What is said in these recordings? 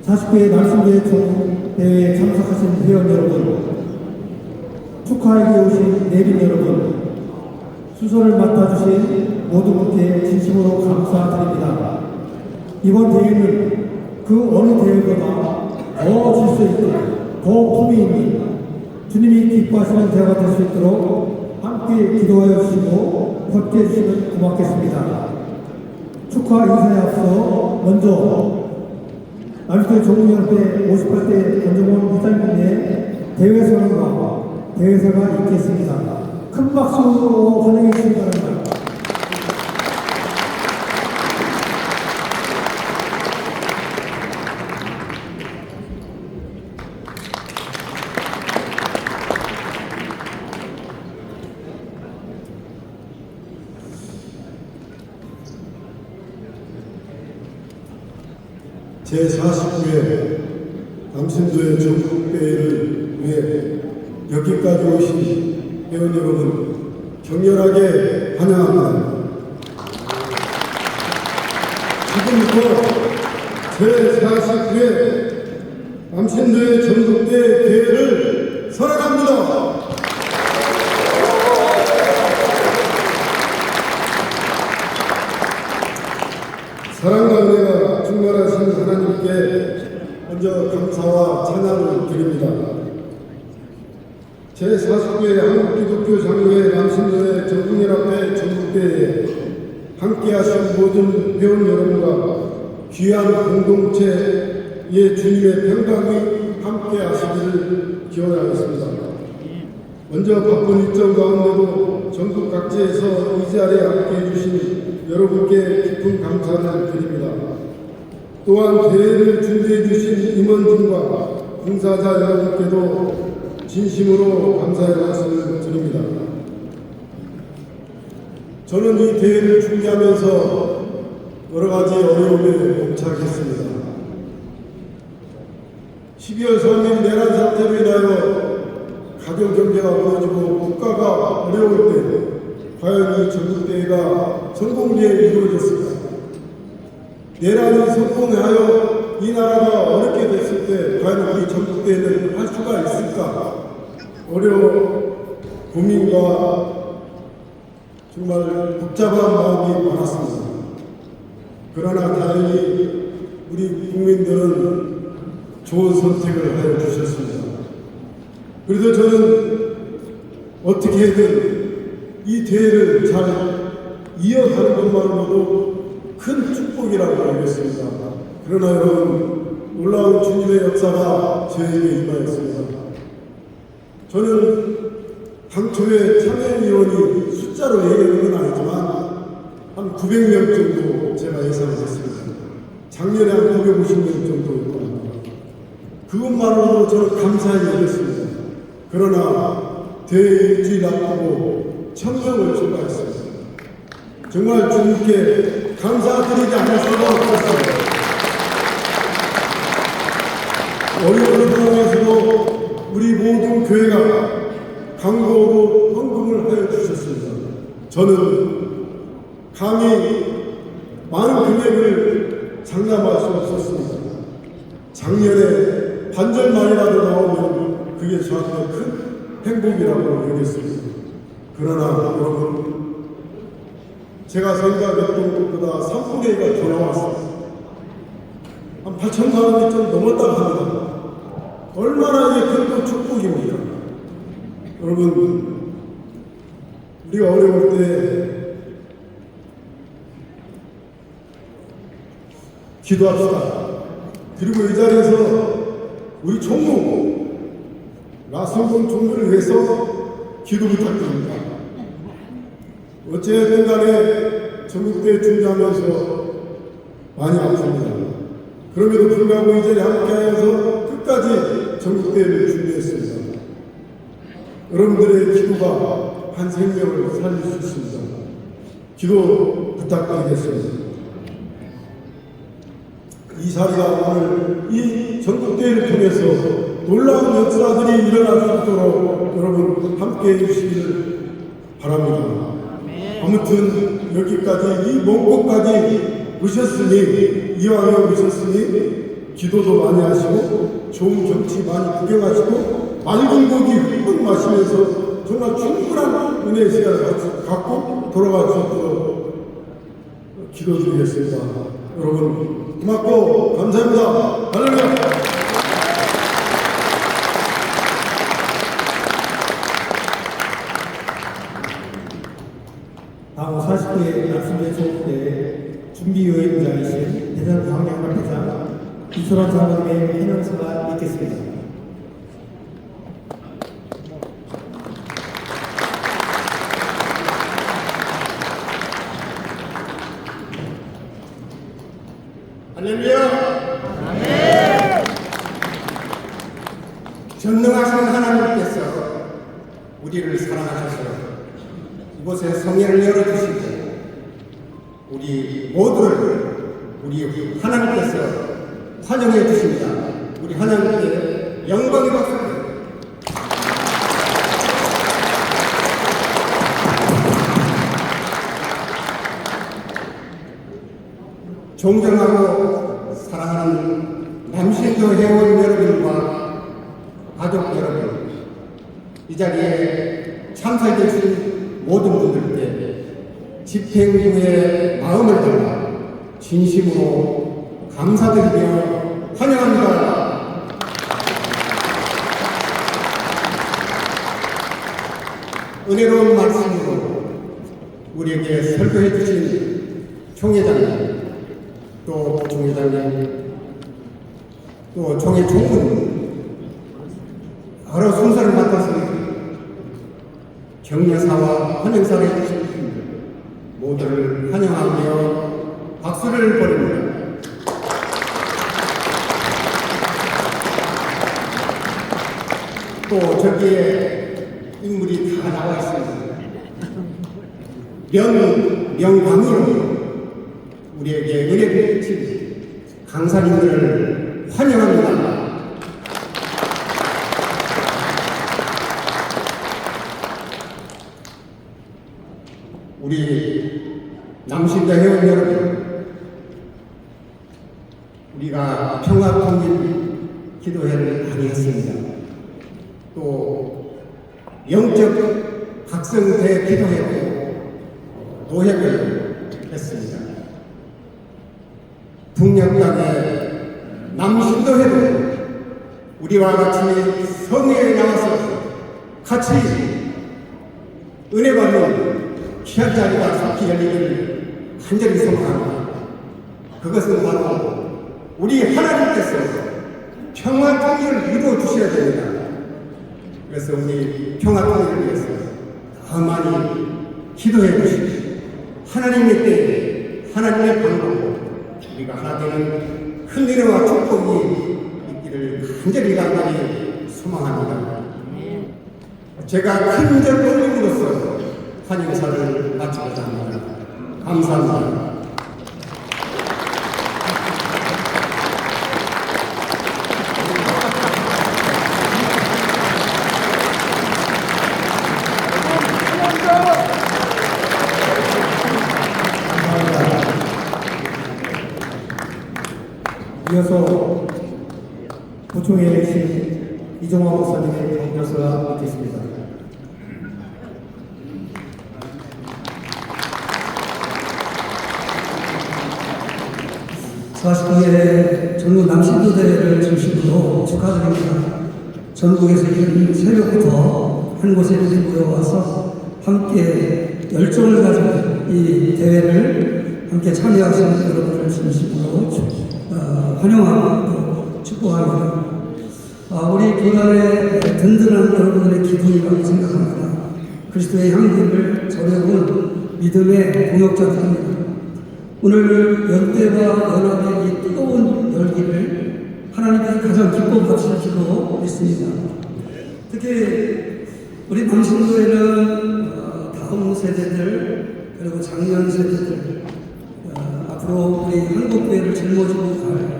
40회 남신대 총대회에 참석하신 회원 여러분, 축하하기 오신 내빈 여러분, 수선을 맡아주신 모든 분께 진심으로 감사드립니다. 이번 대회는 그 어느 대회보다 더 질서 있고 더 품위 있는 주님이 기뻐하시는 대회가 될 수 있도록 함께 기도하여 주시고 협조해 주시면 고맙겠습니다. 축하 인사에 앞서 먼저 남신대 종문연합회 58대 권정원 이사님의 대회 선언과 대회사가 있겠습니다. 큰 박수로 환영해 주시기 바랍니다. 제49회 남신도의 전국대회를 위해 여기까지 오신 회원 여러분 격렬하게 환영합니다. 지금부터 제49회 남신도의 전국대회 대회를 선언합니다. 사랑과 은혜가 충만하신 하나님께 먼저 감사와 찬양을 드립니다. 제49회 한국기독교 장로회 남신도회 전국연합회 전국대회에 함께하신 모든 회원 여러분과 귀한 공동체의 주님의 평강이 함께하시기를 기원하겠습니다. 먼저 바쁜 일정 가운데도 전국 각지에서 이 자리에 함께해 주신 여러분께 깊은 감사를 드립니다. 또한 대회를 준비해 주신 임원진과 봉사자 여러분께도 진심으로 감사의 말씀을 드립니다. 저는 이 대회를 준비하면서 여러 가지 어려움에 봉착했습니다. 12월 3일 내란 사태로 인하여 가정 경제가 무너지고 국가가 어려울 때 과연 이 전국대회가 성공리에 이루어졌습니다. 내란이 성공하여 이 나라가 어렵게 됐을 때 과연 우리 전국대회는 할 수가 있을까? 고민과 정말 복잡한 마음이 많았습니다. 그러나 다행히 우리 국민들은 좋은 선택을 하여 주셨습니다. 그래서 저는 어떻게든 이 대회를 잘 이어가는 것만으로도 큰 축복이라고 알겠습니다. 그러나 여러분, 놀라운 주님의 역사가 저에게 임하였습니다. 저는 당초에 참여위원이 숫자로 얘기하는 건 아니지만 한 900명 정도 제가 예상을 했습니다. 작년에 한 950명 정도였고 그것만으로도 저는 감사히 여겼습니다. 그러나 대회 일주일 앞두고 1000명을 초과했습니다. 정말 주님께 감사드리지 않을 수가 없었습니다. 어려운 상황에서도 우리 모든 교회가 강구하고 헌금을 하여 주셨습니다. 저는 감히 많은 금액을 장담할 수 없었습니다. 작년에 반절만이라도 나오면 그게 저한테 큰 행복이라고 여겼습니다. 그러나 여러분, 제가 생각했던 것보다 3분의 1가 더 나왔습니다. 한 8천만 원이 좀 넘었다고 합니다. 얼마나 이게 큰 축복입니까? 여러분, 우리가 어려울 때 기도합시다. 그리고 이 자리에서 우리 총무 나성공 총무를 위해서 기도 부탁드립니다. 어쨌든 간에 전국대회 준비하면서 많이 아픕니다. 그럼에도 불구하고 이 자리에 함께하여서 끝까지 전국대회를 준비했습니다. 여러분들의 기도가 한 생명을 살릴 수 있습니다. 기도 부탁드리겠습니다. 이 자리가 오늘 이 전국대회를 통해서 놀라운 역사들이 일어날 수 있도록 여러분 함께해 주시기를 바랍니다. 아무튼 여기까지 이 먼 곳까지 오셨으니 이왕에 오셨으니 기도도 많이 하시고 좋은 경치 많이 구경하시고 맑은 고기 흠뻑 마시면서 정말 충분한 은혜의 시간을 갖고 돌아갈 수 있도록 기도드리겠습니다. 여러분 고맙고 감사합니다. 할렐루야. 다음 49회 납순대 소국대 준비위원장이신 대전 광양갑회장 이소란 장로님의 해명사가 있겠습니다. 할렐루야! 아멘! 전능하신 하나님께서 우리를 사랑하셔서 이곳에 성회를 열어주시고 우리 모두를 우리 하나님께서 환영해 주십니다. 우리 하나님께 영광의 박수를 존경하고 사랑하는 남신도 회원 여러분과 가족 여러분, 이 자리에 참석해 주신 모든 분들께 집행 후에 마음을 담아 진심으로 감사드리며 환영합니다. 은혜로운 말씀으로 우리에게 설교해 주신 총회장님, 또 부총회장님, 또 총회 총무, 여러 순서를 맡아서 격려사와 환영사를 해주신 분들 모두를 환영하며 박수를 보냅니다. 또 저기에 인물이 다 나와 있습니다. 명광으로 우리에게 은혜를 주신 강사님들을 환영합니다. 우리 남신대 회원 여러분, 우리가 평화통일 기도회를 많이 했습니다. 또 영적 각성대 기도회도 노회를 했습니다. 북녘 땅의 남신도회도 우리와 같이 성회에 나와서 같이 은혜 받는 귀한 자리가 속히 열리기를 간절히 소망합니다. 그것은 바로 우리 하나님께서 평화 통일을 이루어 주셔야 됩니다. 그래서 우리 평화 통일을 위해서 더 많이 기도해 주십시오. 하나님의 때에 하나님의 방법으로 우리가 하나 되는 큰 은혜와 축복이 있기를 간절히 소망합니다. 제가 큰절 올림으로써 환영사를 마치고자 합니다. 감사합니다. 이어서 부총회에 계신 이종화 목사님의 격려사가 있겠습니다. 전국 남신도대회를 중심으로 축하드립니다. 전국에서 이른 새벽부터 한 곳에 모여와서 함께 열정을 가지고 이 대회를 함께 참여하신 여러분을 진심으로 환영하고 축복합니다. 우리 교단의 든든한 여러분들의 기둥이라고 생각합니다. 그리스도의 향기를 전해온 믿음의 동역자들입니다. 오늘 연대와 연합의 이 뜨거운 열기를 하나님께서 가장 기뻐 받으실지로 믿습니다. 특히 우리 남신도에는 다음 세대들 그리고 작년 세대들 앞으로 우리 한국교회를 짊어지고 갈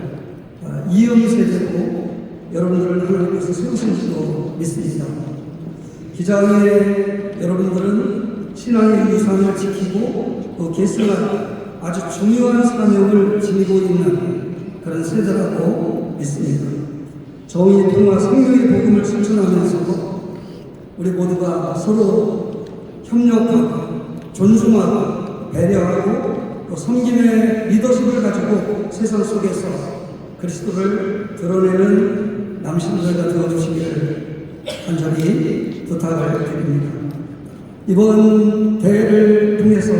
이음 세대로 여러분들을 하나님께서 세우신지로 믿습니다. 기장의 여러분들은 신앙의 유산을 지키고 또 계승할 아주 중요한 사명을 지니고 있는 그런 세대라고 믿습니다. 정의, 평화, 생명의 복음을 실천하면서 우리 모두가 서로 협력하고 존중하고 배려하고 또 섬김의 리더십을 가지고 세상 속에서 그리스도를 드러내는 남신들과 되어주시기를 간절히 부탁을 드립니다. 이번 대회를 통해서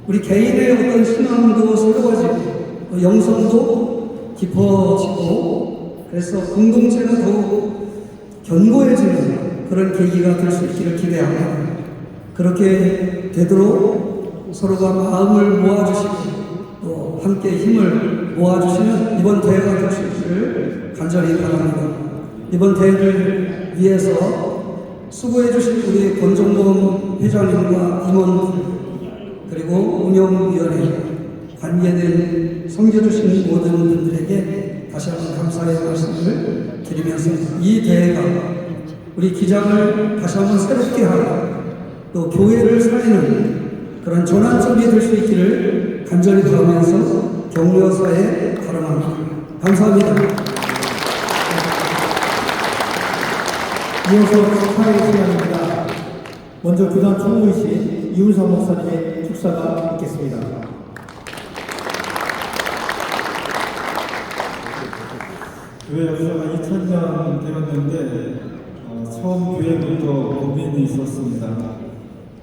우리 개인의 어떤 신앙도 새로워지고 영성도 깊어지고 그래서 공동체가 더욱 견고해지는 그런 계기가 될 수 있기를 기대합니다. 그렇게 되도록 서로가 마음을 모아주시고 또 함께 힘을 모아주시는 이번 대회가 될 수 있기를 간절히 바랍니다. 이번 대회를 위해서 수고해 주신 우리 권정범 회장님과 임원들 그리고 운영위원회 관계된 섬겨주신 모든 분들에게 다시 한번 감사의 말씀을 드리면서 이 대회가 우리 기장을 다시 한번 새롭게 하고 또 교회를 살리는 그런 전환점이 될 수 있기를 간절히 바라면서 격려사에 발언합니다. 감사합니다. 이어서 축하의 시간입니다. 먼저 교단 총무이신 이훈석 목사님의 축사가 있겠습니다. 교회 역사가 2000년 되었는데 처음 교회부터 고민이 있었습니다.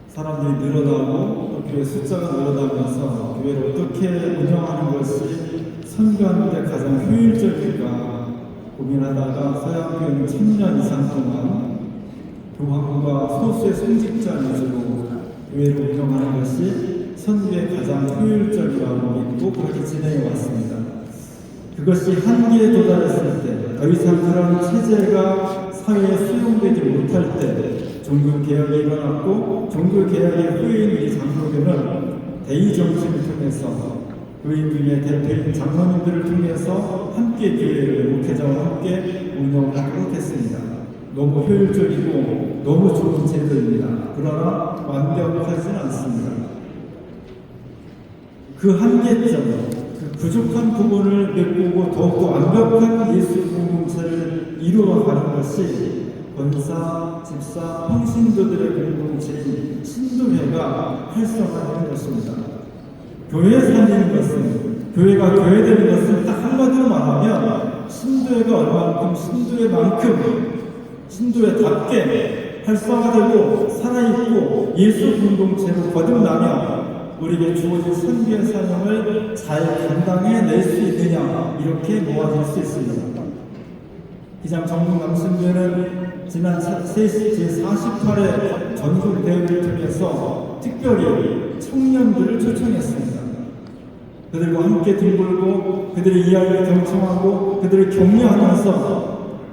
사람들이 늘어나고 또 교회 숫자가 늘어나면서 교회를 어떻게 운영하는 것이 선교하는 데 가장 효율적일까 고민하다가 서양교회는 1000년 이상 동안 교황과 소수의 성직자 위주로 교회를 운영하는 것이 선교에 가장 효율적이라고 믿고 그렇게 진행해 왔습니다. 그것이 한계에 도달했을 때 더 이상 그런 체제가 사회에 수용되지 못할 때 종교개혁이 일어났고 종교개혁의 후예인 우리 장로교는 대의정신을 통해서 교인 중에 대표인 장로님들을 통해서 함께 교회를 목회자와 함께 운영을 하도록 했습니다. 너무 효율적이고 너무 좋은 제도입니다. 그러나 완벽하지는 않습니다. 그 한계점, 그 부족한 부분을 메꾸고 더욱더 완벽한 예수 공동체를 이루어가는 것이 권사, 집사, 평신도들의 공동체인 신도회가 활성화되는 것입니다. 교회 살리는 것은, 교회가 교회되는 것은 딱 한마디로 말하면 신도회가 얼마만큼 신도회만큼 신도회답게 활성화되고 살아있고 예수 공동체로 거듭나며 우리에게 주어진 선교의 사명을 잘 감당해낼 수 있느냐 이렇게 모아질 수 있습니다. 기장 전국 남순교회는 지난 제48회 전국 대회를 통해서 특별히 청년들을 초청했습니다. 그들과 함께 뒹굴고 그들의 이야기를 경청하고 그들을 격려하면서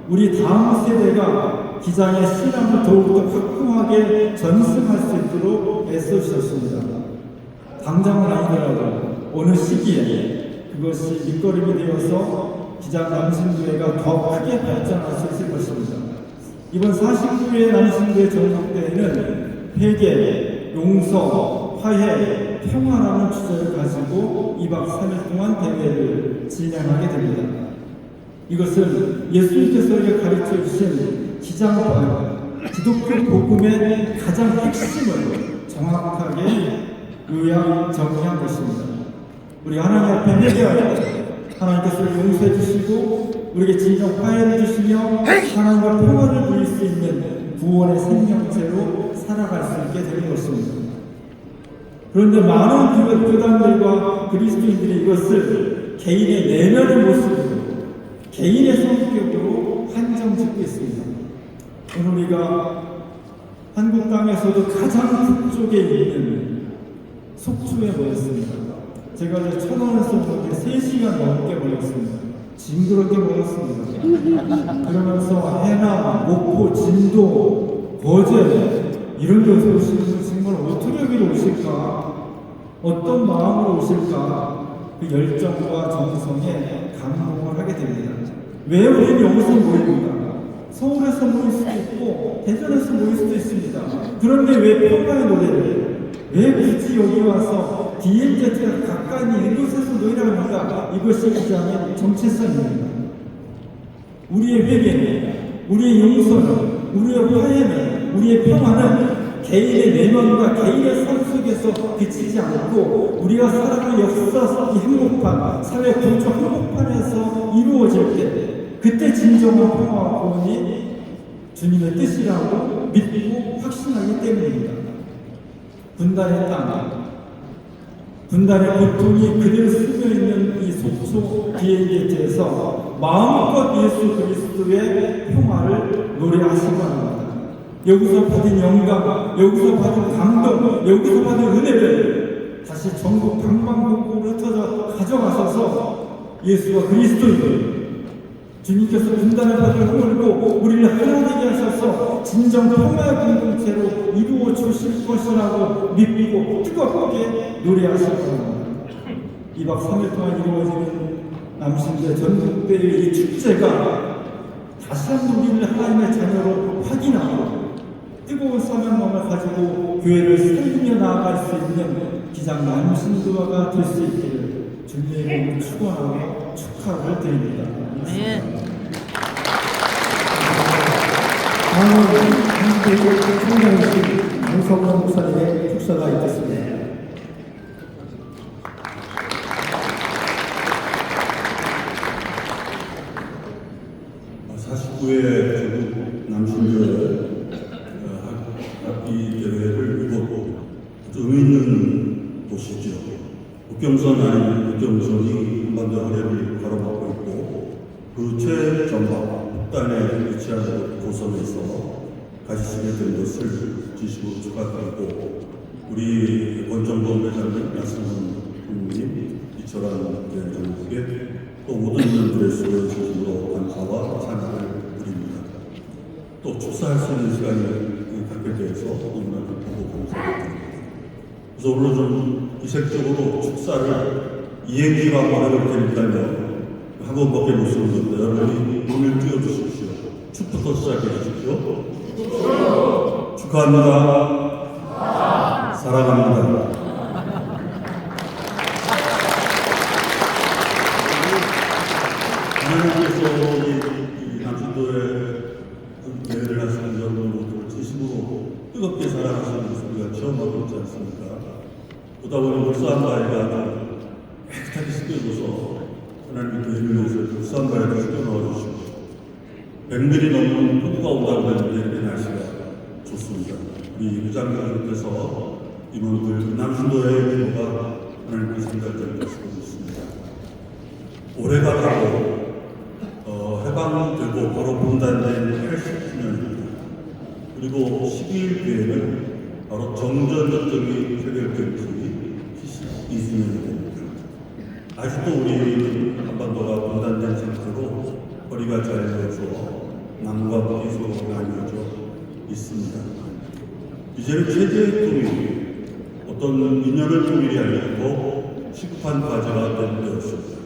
우리 다음 세대가 기장의 신앙을 더욱더 확고하게 전승할 수 있도록 애써주셨습니다. 당장은 아니더라도 어느 시기에 그것이 밑거름이 되어서 기장 남신교회가 더 크게 발전할 수 있을 것입니다. 이번 49회 남신교회 전국대회는 회개, 용서, 화해, 평화라는 주제를 가지고 2박 3일 동안 대회를 진행하게 됩니다. 이것은 예수님께서 우리가 가르쳐 주신 기독교 복음의 가장 핵심을 정확하게 요약 정리한 것입니다. 우리 하나님 앞에 회개할 때 하나님께서 용서해 주시고 우리에게 진정 화해를 주시며 하나님과 평화를 누릴 수 있는 구원의 생명체로 살아갈 수 있게 되는 것입니다. 그런데 많은 교단들과 그리스도인들이 이것을 개인의 내면의 모습으로 개인의 성격으로 한정짓고 있습니다. 오늘 우리가 한국 땅에서도 가장 북쪽에 있는 속초에 모였습니다. 제가 이제 천원에서 그렇게 3시간 넘게 모였습니다. 징그럽게 모였습니다. 그러면서 해남, 목포, 진도, 거제 이런 데서 오시는 분 정말 어떻게 여기로 오실까? 어떤 마음으로 오실까? 그 열정과 정성에 감동을 하게 됩니다. 왜 우리는 여기서 모입니까? 서울에서 모일 수도 있고 대전에서 모일 수도 있습니다. 그런데 왜 평화의 노래를 왜 굳이 여기 와서 DMZ가 가까이 있는 이곳에서 노래를 합니까? 이것이 기장의 정체성입니다. 우리의 회개는, 우리의 용서는, 우리의 화해는, 우리의 평화는 개인의 내면과 개인의 삶 속에서 그치지 않고 우리가 살아가는 역사 이 행복한 사회 공적 행복판에서 이루어질 때 그때 진정한 평화와 구원이 주님의 뜻이라고 믿고 확신하기 때문입니다. 분단의 땅, 분단의 고통이 그대로 스며있는 이 속초 비행기에서 마음껏 예수 그리스도의 평화를 노래하시고 합니다. 여기서 받은 영감, 여기서 받은 감동, 여기서 받은 은혜를 다시 전국 방방곡곡으로 흩어져 가져가셔서 예수가 그리스도이고 주님께서 분단의 밭을 허물고 우리를 하나 되게 하셔서 진정 평화의 공동체로 이루어 주실 것이라고 믿고 뜨겁게 노래하실 겁니다. 2박 3일 동안 이루어지는 남신대 전국대회 이 축제가 다시 한번 우리를 하나님의 자녀로 확인하고 뜨거운 사명감을 가지고 교회를 살리며 나아갈 수 있는 기장 남신도가 될 수 있기를 주님의 이름으로 축원하고 축하를 드립니다. 다음은 한국의 총장이신 강성원 목사님의 축사가 있겠습니다. 49회 전국 남신교회 학기 대회를 이루었고 의미 있는 곳이죠. 국경선 아닌 국경선이 한반도 아래를 가로막고 있고 그 최전방 북단에 위치한 고선에서 가시게 된 것을 진심으로 축하드리고 우리 원정범 회장님, 나승원 부님, 이철환 대전국에 또 모든 분들의 수고에 진심으로 감사와 찬양을 드립니다. 또 축사할 수 있는 시간을 갖게 되어서 너무나 기쁘고 감사합니다. 그래서 오늘 좀 이색적으로 축사를 이행기로 한번 해볼 테니까요. 한 번밖에 못 쓰는 건데 여러분이 눈을 띄워주십시오. 축부터 시작해 주십시오. 축하합니다. 사랑합니다. 하나님께서 이 남신도에 대회를 하시는 여러분 모두를 진심으로 뜨겁게 사랑하시는 것을 우리가 체험하고 있지 않습니까? 보다 보니 울산바위가 깨끗하게 씻겨줘서 하나님의 교회를 위해서 울산바위를 씻겨 넣어주시고 100mm 넘는 폭우가 온다고 했는데 이렇게 날씨가 좋습니다. 우리 회장님께서 이분들 남신도의 기도가 하나님께 생각될 것으로 믿습니다. 올해가 바로 해방되고 바로 분단된 80주년입니다. 그리고 12일 뒤에는 바로 정전협정이 체결된 지 22주년이 됩니다. 아직도 우리 한반도가 분단된 상태로 거리가 잘려져 남과 북이 서로 나뉘어져 있습니다. 이제는 체제의 통일, 어떤 인연의 통일이 아니고 시급한 과제가 된 되었습니다.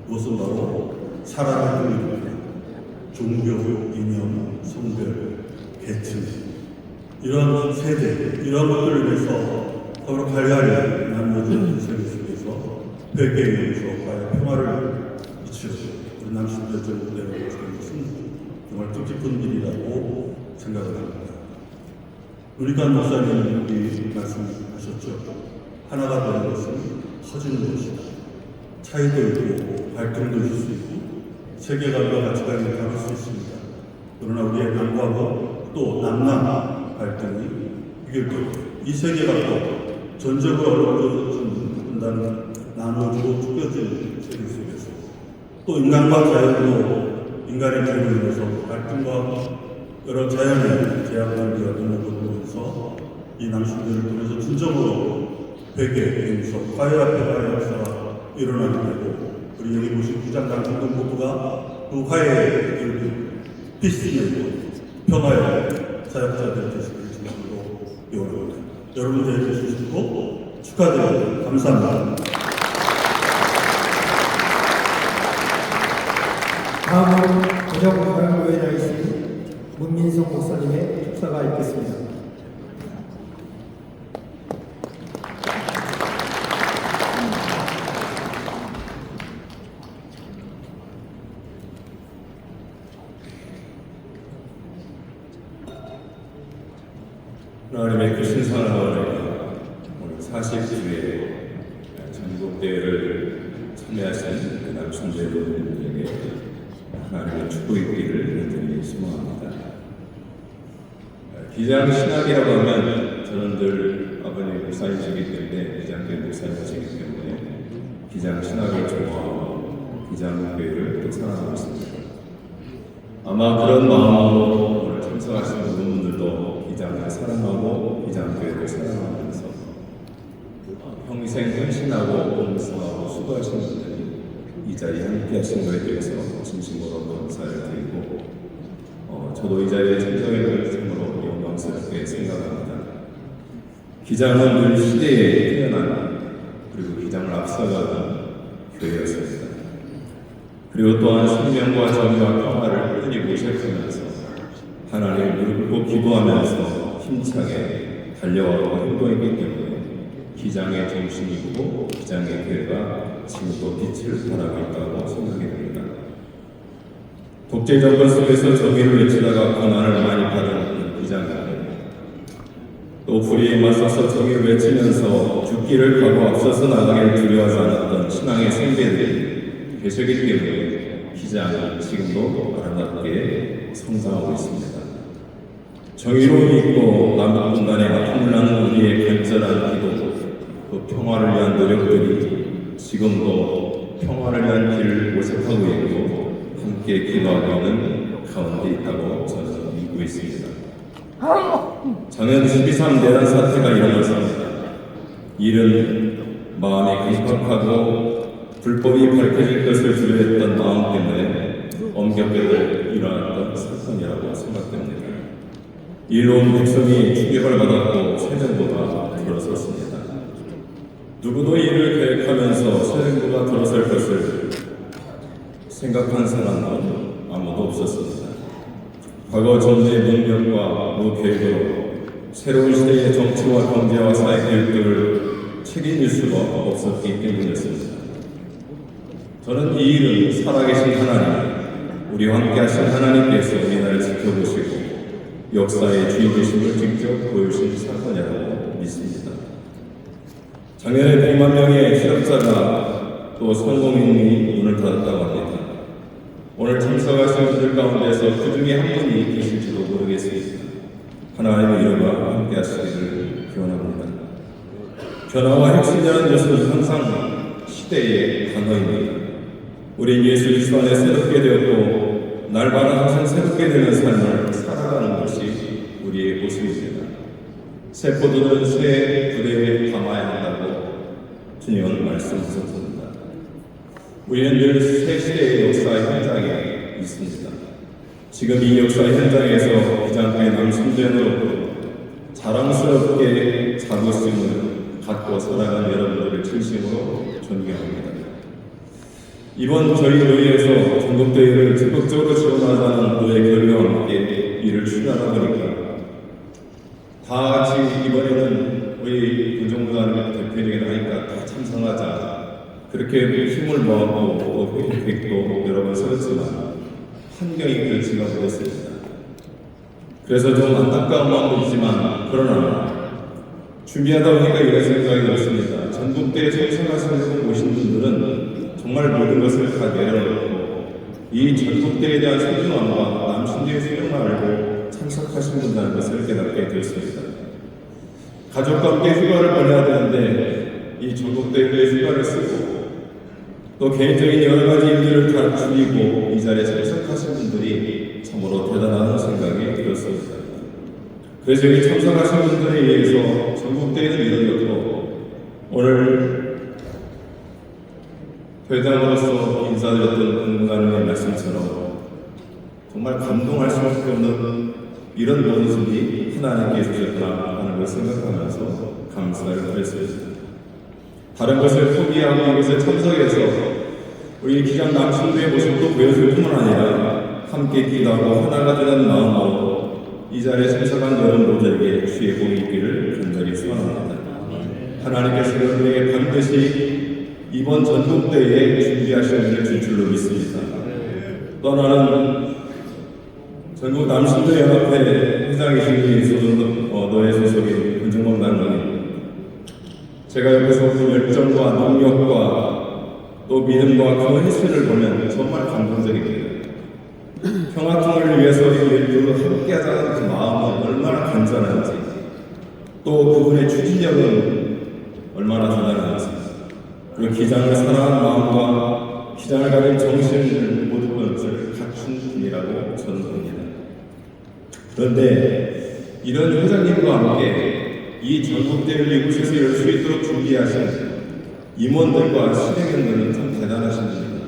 그것은 바로 사람의 통일입니다. 종교, 이념, 성별, 계층 이런 세대, 이런 것들을 위해서 서로 갈갈이 나누어진 세계 속에서 회개의 용서와 평화를 이치었습니다. 우리 남신대 전국대회가 주는 것은 정말 뜻깊은 일이라고 생각을 합니다. 우리가 목사님이 말씀하셨죠. 하나가 되는 것은 커지는 것이다. 차이도 있고 갈등도 있을 수 있고 세계관과 가치관이 다를 수 있습니다. 그러나 우리의 남과 또 남남 갈등이 이게 또 이 세계가 또 전적으로 어려워진다는 나눠주고 죽여지는 세계 속에서 또 인간과 자연도 인간의 죄로 인해서 갈등과 여러 자연의 제약을 넘어보면서 이 남신들을 통해서 진정으로 회개, 용서, 화해와 평화의 역사가 일어나게 되고 우리 여기 보신 부장 당신들 모두가 그 화해의 피스메이커, 평화의 사역자들 되시기를 진심으로 요원합니다. 여러분 대해 주시고 축하드립니다. 감사합니다. 다음은 고정가령교회 나이신 문민성 목사님의 축사가 있겠습니다. 베푸신 사랑을 오늘 40주에 전국대회를 참여하신 그 남순대 여러분들에게 하나님의 축복 있기를 간절히 소망합니다. 기장 신학이라고 하면 저는 늘 아버님 목사님이시기 때문에 기장교회 목사님이시기 때문에 기장 신학을 좋아하고 기장교회를 또 사랑하고 있습니다. 아마 그런 마음으로 오늘 참석하신 분들도 기장을 사랑하고 기장교회를 사랑하면서 평생 헌신하고 봉사하고 수고하신 분들이 이 자리에 함께 하신 것에 대해서 진심으로 감사를 드리고 저도 이 자리에 참석해 볼 참으로 영광스럽게 생각합니다. 기장은 늘 시대에 뛰어난 그리고 기장을 앞서가는 교회였습니다. 그리고 또한 생명과 정의와 평화를 꾸준히 모색하면서 하나님을 묻고 기도하면서 힘차게 달려와고 행동했기 때문에 기장의 정신이고 기장의 교회가 지금도 빛을 발하고 있다고 생각이 됩니다. 독재 정권 속에서 정의를 외치다가 고난을 많이 받은 기장은 또 불의에 맞서서 정의를 외치면서 죽기를 각오 앞서서 나가기를 두려워하지 않았던 신앙의 선배들이 계시기 때문에 기장은 지금도 아름답게 성장하고 있습니다. 정의로움이 있고 남북분단에 아픔을 나는 우리의 간절한 기도, 그 평화를 위한 노력들이 지금도 평화를 위한 길을 모색하고 있고 함께 기도하고 있는 가운데 있다고 저는 믿고 있습니다. 작년 12.3 내란 사태가 일어났습니다. 이는 마음이 급박하고 불법이 밝혀질 것을 두려워했던 마음 때문에 엄격하게 일어났던 사건이라고 생각됩니다. 일론 백성이 충격을 받았고 세정부가 들어섰습니다. 누구도 이를 계획하면서 세정부가 들어설 것을 생각한 사람은 아무도 없었습니다. 과거 정부의 문명과 무계획으로 새로운 시대의 정치와 경제와 사회 계획들을 책임질 수가 없었기 때문이었습니다. 저는 이 일은 살아계신 하나님, 우리와 함께 하신 하나님께서 우리나라를 지켜보시고 역사의 주인이심을 직접 보여주신 사건이라고 믿습니다. 작년에 100만 명의 실업자가 또 성공인이 문을 닫았다고 합니다. 오늘 참석하신 분들 가운데서 그 중에 한 분이 계실지도 모르겠습니다. 하나님의 이름과 함께 하시기를 기원합니다. 변화와 혁신이라는 것은 항상 시대의 단어입니다. 우린 예수 그리스도 안에 새롭게 되었고 날마다 항상 새롭게 되는 삶을 살아가는 것이 우리의 모습입니다. 새 포도는 새 부대에 담아야 한다고 주님은 말씀하셨습니다. 우리는 늘 새 시대의 역사 현장에 있습니다. 지금 이 역사 현장에서 기장교회 남순대로 자랑스럽게 자부심을 갖고 살아가는 여러분들을 진심으로 존경합니다. 이번 저희 노예에서 전국대회를 적극적으로 지원하자는 노예 결의와 함께 이를 추진하다 다 같이 이번에는 우리 군정부단 대표에게 나니까 다 참석하자 그렇게 힘을 모았고 또 회의도 여러 번 서였지만 환경이 그렇지가 못했습니다. 그래서 좀 안타까운 마음도 있지만 그러나 준비하다 보니까 이런 생각이 들었습니다. 전국대회 참석하시는 오신 분들은 정말 모든 것을 다 내려놓고 이 전국대회에 대한 소중함과 남순대의 소중함을 알고 참석하신 분이라는 것을 깨닫게 되었습니다. 가족과 함께 휴가를 보내야 되는데 이 전국대회에 휴가를 쓰고 또 개인적인 여러 가지 일들을 다 줄이고 이 자리에 참석하신 분들이 참으로 대단한 생각이 들었습니다. 그래서 여기 참석하신 분들에 의해서 전국대회는 이뤄졌고 오늘 회장으로서 인사드렸던 공무관의 말씀처럼 정말 감동할 수밖에 없는 이런 모습이 하나님께 주셨구나 하는 걸 생각하면서 감사를 드렸습니다. 다른 것을 포기하고 이것에 참석해서 우리 기장 남순대의 모습도 보여줄 뿐만 아니라 함께 기도하고 하나가 되는 마음으로 이 자리에 참석한 여러분들에게 주의 복이 있기를 간절히 소원합니다. 하나님께서 여러분에게 반드시 이번 전국대회에 준비하시는 일을 줄 줄로 믿습니다. 떠나는 전국 남순대 연합회 회장이신 소속 노예 소속인 김중범 장로님, 제가 옆에서 그 열정과 능력과 또 믿음과 그 헌신을 보면 정말 감동적입니다. 평화통일을 위해서 그 함께하자는 그 마음은 얼마나 간절한지, 또 그분의 추진력은 얼마나 대단한지, 그리고 기장을 사랑하는 마음과 기장을 가진 정신을 모든 것을 갖춘 분이라고 저는 봅니다. 그런데 이런 회장님과 함께 이 전국대회를 이곳에서 열 수 있도록 준비하신 임원들과 실행인들은 참 대단하신 분입니다.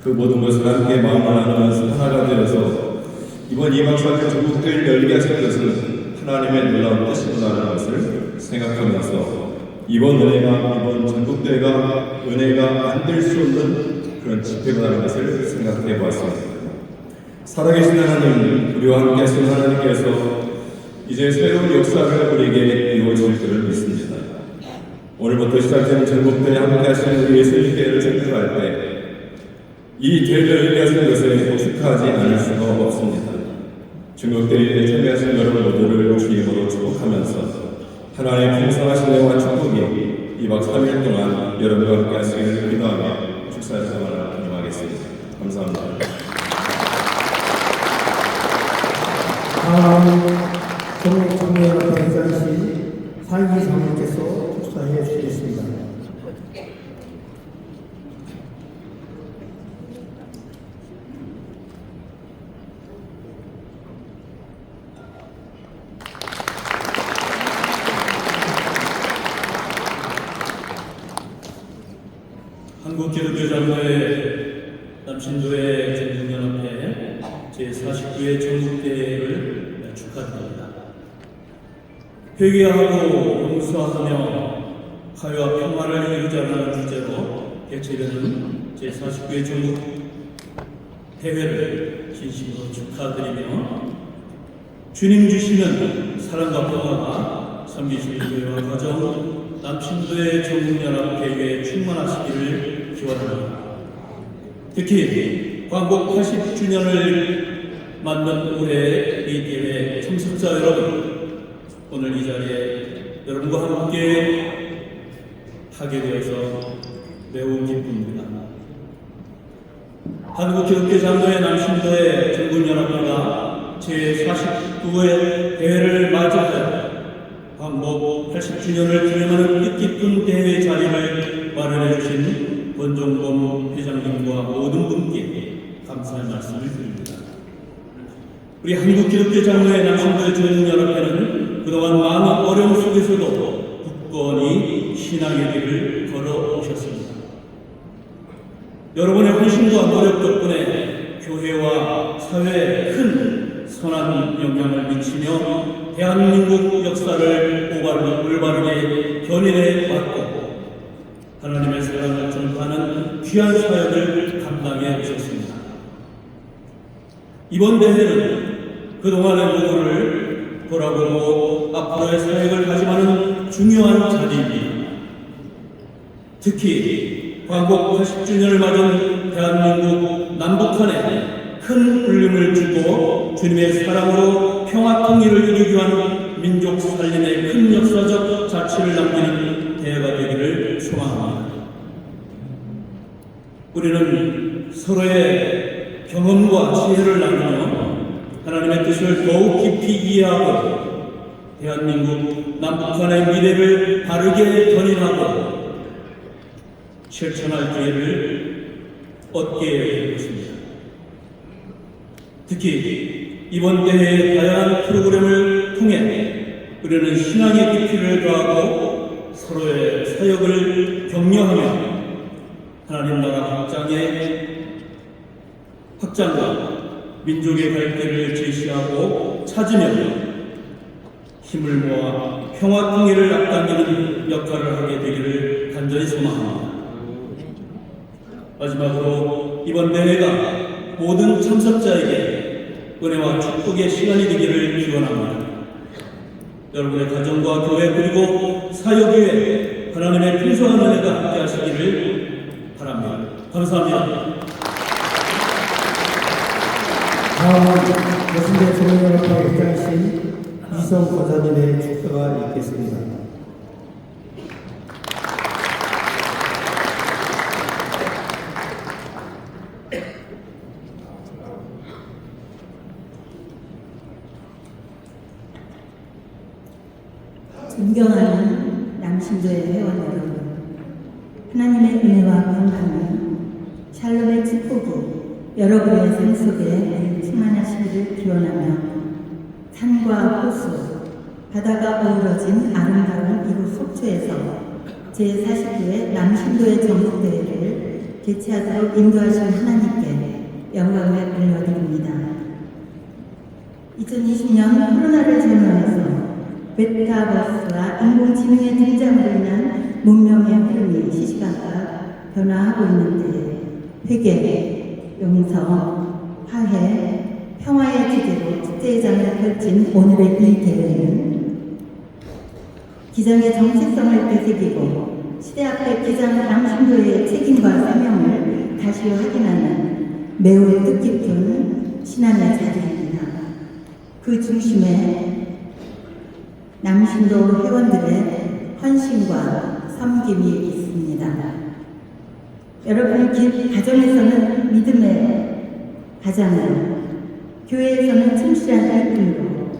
그 모든 것을 함께 마음을 나누면서 하나가 되어서 이번 2박 3일 전국대회를 열게 하신 것은 하나님의 놀라운 뜻이구나라는 것을 생각하면서 이번 전국대회가 은혜가 안 될 수 없는 그런 집회구나라는 것을 생각해 보았습니다. 살아계신 하나님, 우리와 함께 하신 하나님께서 이제 새로운 역사를 우리에게 이루어질 줄을 믿습니다. 오늘부터 시작된 전국대회 함께 하시는 우리 예수님께를 생각할 때 이 대회를 열게 하신 것을 축하하지 않을 수가 없습니다. 전국대회에 참여하신 여러분 모두를 주님으로 축복하면서 하나님의 풍성하신 은혜와 축복이 2박 3일 동안 여러분과 함께 하시기를 기도하며 축사의 생활을 임하겠습니다. 감사합니다. 다음 전국장로연합회 회장이신 사인기 장로께서 축사해 주시겠습니다. 한국기독교장로회 남신도회 전국연합회 제49회 전국대회를 축하드립니다. 회개하고 용서하며 화해와 평화를 이루자라는 주제로 개최되는 제49회 전국대회를 진심으로 축하드리며 주님 주시는 사랑과 평화가 섬기신 교회와 가정, 남신도의 전국연합회에 충만하시기를 기원합니다. 특히 광복 80주년을 맞는 올해 이 대회 참석자 여러분, 오늘 이 자리에 여러분과 함께 하게 되어서 매우 기쁩니다. 한국기독교장로회 남신도의 전국연합회가 제49회 대회를 맞이하여 광복 80주년을 기념하는 뜻깊은 대회 자리를 마련해 주신 권종범 회장님과 모든 분께 감사의 말씀을 드립니다. 우리 한국기독교장로회 남신도의 전국연합회는 그동안 많은 어려움 속에서도 굳건히 신앙의 길을 걸어오셨습니다. 여러분의 헌신과 노력 덕분에 교회와 사회에 큰 선한 영향을 미치며 대한민국 역사를 올바르게 견인해 왔고 하나님의 사랑을 전파하는 귀한 사역을 감당해 오셨습니다. 이번 대회는 그동안의 노고를 돌아보고 앞으로의 사역을 다짐하는 중요한 자리입니다. 특히 광복 80주년을 맞은 대한민국 남북한에 큰 울림을 주고 주님의 사랑으로 평화 통일을 이루기 위한 민족 살림의 큰 역사적 자취를 남기는 대회가 되기를 소망합니다. 우리는 서로의 경험과 지혜를 나누며 하나님의 뜻을 더욱 깊이 이해하고 대한민국 남북한의 미래를 바르게 견인하고 실천할 기회를 얻게 될 것입니다. 특히 이번 대회의 다양한 프로그램을 통해 우리는 신앙의 깊이를 더하고 서로의 사역을 격려하며 하나님 나라 확장과 민족의 갈 길을 제시하고 찾으며 힘을 모아 평화 통일을 앞당기는 역할을 하게 되기를 간절히 소망합니다. 마지막으로 이번 대회가 모든 참석자에게 은혜와 축복의 시간이 되기를 기원합니다. 여러분의 가정과 교회 그리고 사역 위에 하나님의 풍성한 은혜가 함께 하시기를 바랍니다. 감사합니다. 다음 여신대 전국연합회 회장이신 이성 권사님의 축사가 있겠습니다. 존경하는 남신도의 회원 여러분, 하나님의 은혜와 평강이, 샬롬의 축복이 여러분의 삶 속에 충만하시기를 기원하며, 산과 호수, 바다가 어우러진 아름다운 이곳 속초에서 제49회 남신도의 전국대회를 개최하도록 인도하신 하나님께 영광을 올려드립니다. 2020년 코로나를 전후해서 메타버스와 인공지능의 등장으로 인한 문명의 흐름이 시시각각 변화하고 있는데, 회개, 용서, 화해, 평화의 주제로 축제장을 펼친 오늘의 이 대회는 기장의 정체성을 되새기고 시대 앞에 기장 남신도의 책임과 사명을 다시 확인하는 매우 뜻깊은 신앙의 자리입니다. 그 중심에 남신도 회원들의 헌신과 섬김이 있습니다. 여러분, 가정에서는 믿음의 가장을, 교회에서는 충실한 일꾼으로,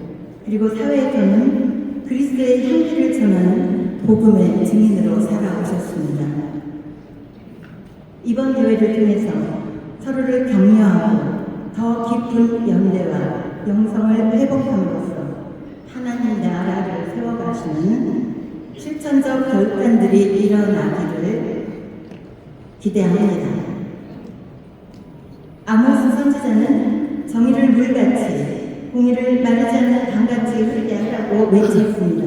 그리고 사회에서는 그리스도의 향기를 전하는 복음의 증인으로 살아오셨습니다. 이번 대회를 통해서 서로를 격려하고 더 깊은 연대와 영성을 회복함으로써 하나님 나라를 세워가시는 실천적 결단들이 일어나기를 기대합니다. 아모스 선지자는 정의를 물같이, 공의를 마르지 않는 강같이 흐르게 하라고 외쳤습니다.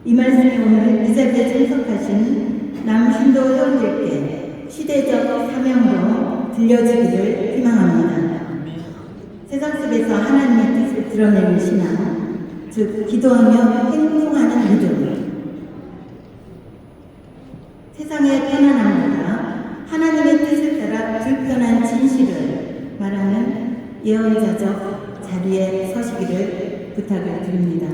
이 말씀이 오늘 이 자리에 참석하신 남신도 회원들께 시대적 사명으로 들려지기를 희망합니다. 세상 속에서 하나님의 뜻을 드러내는 신앙, 즉 기도하며 행동하는 믿음, 세상의 편안함보다 하나님의 뜻을 따라 불편한 진실을 말하는 예언자적 자리에 서시기를 부탁을 드립니다.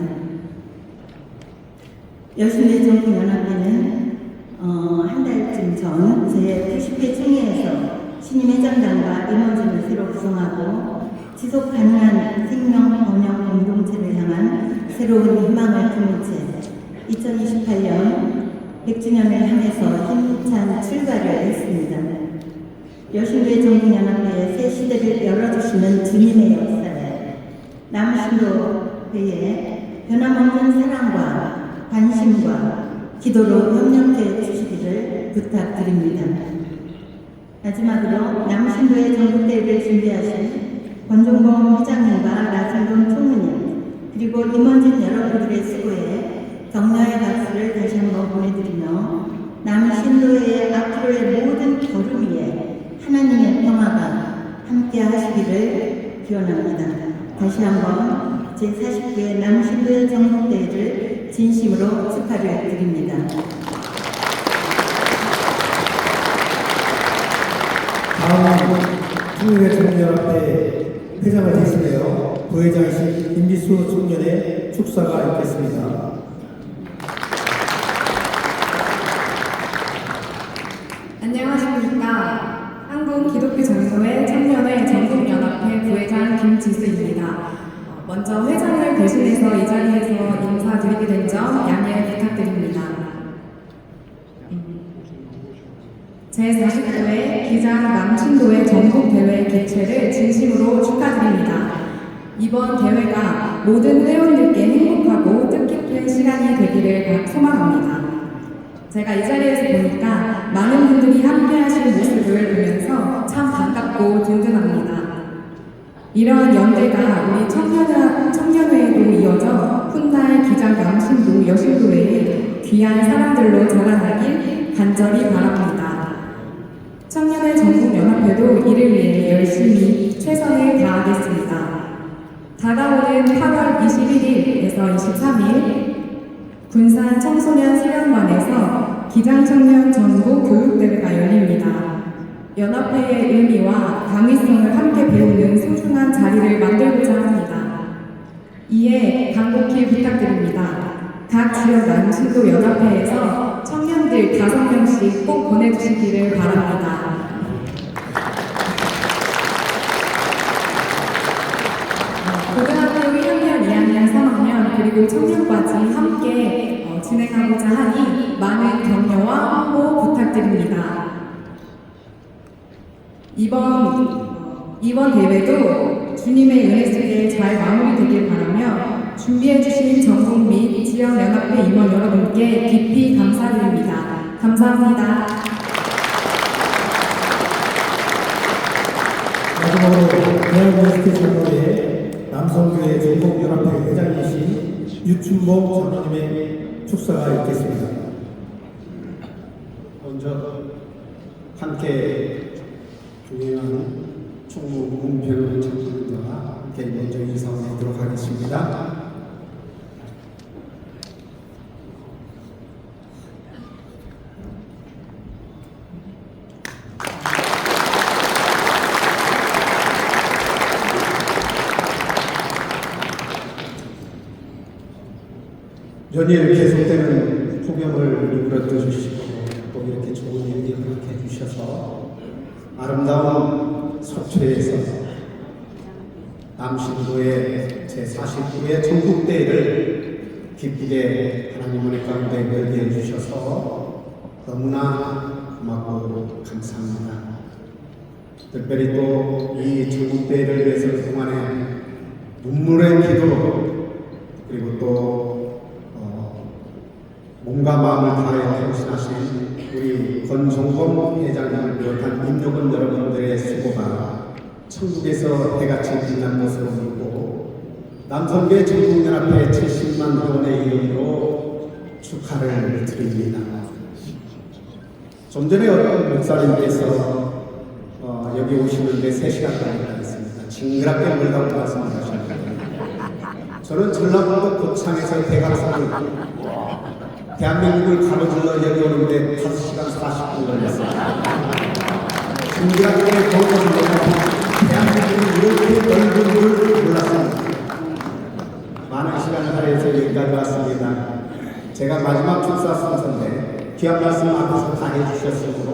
여신대전국연합회는 한 달쯤 전 제90회 총회에서 신임 회장단과 임원진을 새로 구성하고 지속 가능한 생명 번영 공동체를 향한 새로운 희망을 품은 채 2028년 100주년을 향해서 힘찬 출발을 했습니다. 여신교회 전국연합회의 새 시대를 열어주시는 주님의 역사에 남신도회에 변함없는 사랑과 관심과 기도로 협력해 주시기를 부탁드립니다. 마지막으로 남신도의 전국대회를 준비하신 권종범 회장님과 나승돈 총무님, 그리고 임원진 여러분들의 수고에 격려의 박수를 다시 한번 보내드리며 남신도의 앞으로의 모든 걸음 위에 하나님의 평화가 함께 하시기를 기원합니다. 다시 한번 제49회 남신도의 전국대회를 진심으로 축하를 드립니다. 다음은 중국의 전국연합회 회장을 대신하여 부회장이신 임기수 총련의 축사가 있겠습니다. 안녕하십니까. 한국기독교장로회 청년회 전국연합회 부회장 김지수입니다. 먼저 회장을 대신해서 이 자리에서 인사드리게 된 점 양해 부탁드립니다. 제49회 기장 남신도의 전국대회 개최를 진심으로 축하드립니다. 이번 대회가 모든 회원들께 행복하고 뜻깊은 시간이 되기를 소망합니다. 제가 이 자리에서 보니까 많은 분들이 함께하신 모습을 보면서 참 반갑고 든든합니다. 이러한 연대가 우리 청년회에도 이어져 훗날 기장 남신도 여신도회의 귀한 사람들로 자라나길 간절히 바랍니다. 청년회 전국연합회도 이를 위해 열심히 최선을 다하겠습니다. 다가오는 8월 21일에서 23일 군산 청소년 수련관에서 기장청년 전국 교육대회가 열립니다. 연합회의 의미와 강의성을 함께 배우는 소중한 자리를 만들고자 합니다. 이에 간곡히 부탁드립니다. 각 지역 남친도 연합회에서 청년들 5명씩 꼭 보내주시기를 바랍니다. 고등학교 1학년, 2학년, 3학년 그리고 청년까지 함께 진행하고자 하니 많은 격려와 홍보 부탁드립니다. 이번 대회도 주님의 은혜 속에 잘 마무리되길 바라며 준비해주신 전국 및 지역연합회 임원 여러분께 깊이 감사드립니다. 감사합니다. 마지막으로 대한민스테이션노래의 남성교회 전국연합회 회장이신 유춘복 장로님의 축사가 있겠습니다. 먼저 함께 경영하는 총무 문표를 장로님과 함께 먼저 인사드리도록 하겠습니다. 연일 계속되는 폭염을 누그러 떠주시고 또 이렇게 좋은 일들을 그렇게 해주셔서 아름다운 속초에서 남신도의 제49회 전국대회를 기쁘게 하나님 은혜 가운데 열게 해주셔서 너무나 고맙고 감사합니다. 특별히 또 이 전국대회를 위해서 그동안에 눈물의 기도 그리고 또 몸과 마음을 다하여 헌신하신 우리 권종범 회장님을 비롯한 임요건 여러분들의 수고가 천국에서 해같이 빛난 것으로 믿고 남성계 전국연합회 70만 회원의 이름으로 축하를 드립니다. 좀 전에 어떤 목사님께서 여기 오시는데 3시간까지 가겠습니다. 징그럽게 멀다고 말씀하셨는데 저는 전라북도 고창에서 대각선을 대한민국을 가로질러 여기 오는데 5시간 40분 걸렸어요. 징그럽게 더워서 대한민국이 이렇게 넓은 줄 몰랐습니다. 많은 시간을 할애해서 여기까지 왔습니다. 제가 마지막 축사 순서인데 귀한 말씀 앞에서 다 해주셨으므로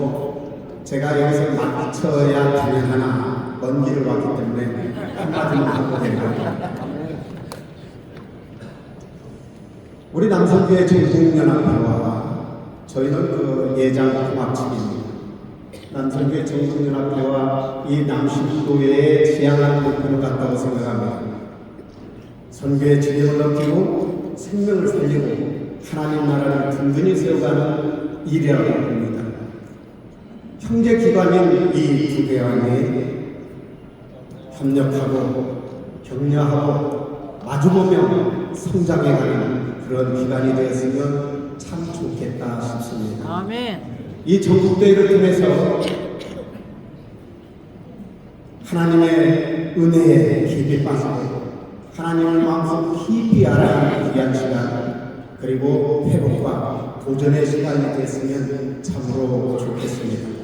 제가 여기서 맞춰야 당연하나 먼 길을 왔기 때문에 한마디만 하고 됩니다. 우리 남성교회 전국연합회와 저희는 그 예장 통합측입니다. 남성교회 전국연합회와 이 남신도회의 지향한 목표를 같다고 생각합니다. 선교의 진영을 넓히고 생명을 살리고 하나님 나라를 든든히 세워가는 일이라고 봅니다. 형제 기관인 이 두 대왕이 협력하고 격려하고 마주보며 성장해가는 그런 기간이 되었으면 참 좋겠다 싶습니다. 아멘. 이 전국대회를 통해서 하나님의 은혜에 깊이 빠지고 하나님을 마음속 깊이 알아가는 귀한 시간 그리고 회복과 도전의 시간이 됐으면 참으로 좋겠습니다.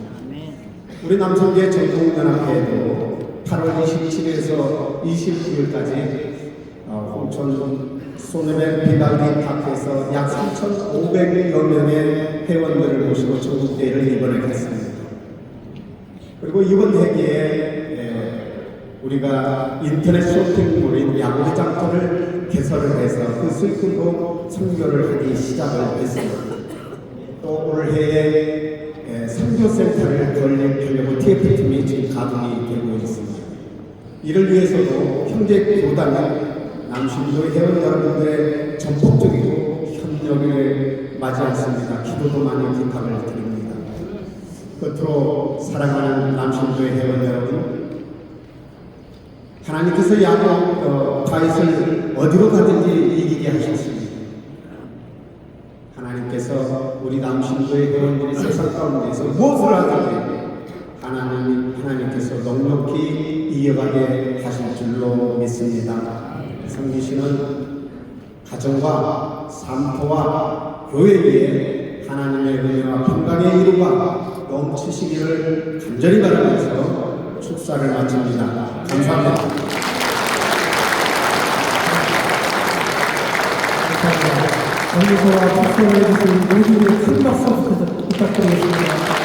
우리 남성계 전국연합회도 8월 27일에서 29일까지 홍천 소네벨 비발디 파크에서 약 3,500여 명의 회원들을 모시고 전국대회를 이번에 했습니다. 그리고 이번 회기에 우리가 인터넷 쇼핑몰인 야구장터를 개설을 해서 그 수익금으로 선교를 하기 시작을 했습니다. 또 올해에 선교센터를 건립하려고 TF팀이 지금 가동이 되고 있습니다. 이를 위해서도 형제 교단은 남신도 회원 여러분들의 전폭적이고 협력을 맞이 않습니다. 기도도 많이 부탁을 드립니다. 끝으로 사랑하는 남신도의 회원 여러분, 하나님께서 야곱 다윗을 어디로 가든지 이기게 하셨습니다. 하나님께서 우리 남신도의 회원들이 세상 가운데서 무엇을 하든지 하나님께서 넉넉히 이어가게 하실 줄로 믿습니다. 성기시는 가정과 삶터와 교회 위에 하나님의 은혜와 평강의 이루가 넘치시기를 간절히 바라면서 축사를 마칩니다. 감사합니다. 연구소와 축사를 해주신 모두의 큰 박수 부탁드리겠습니다.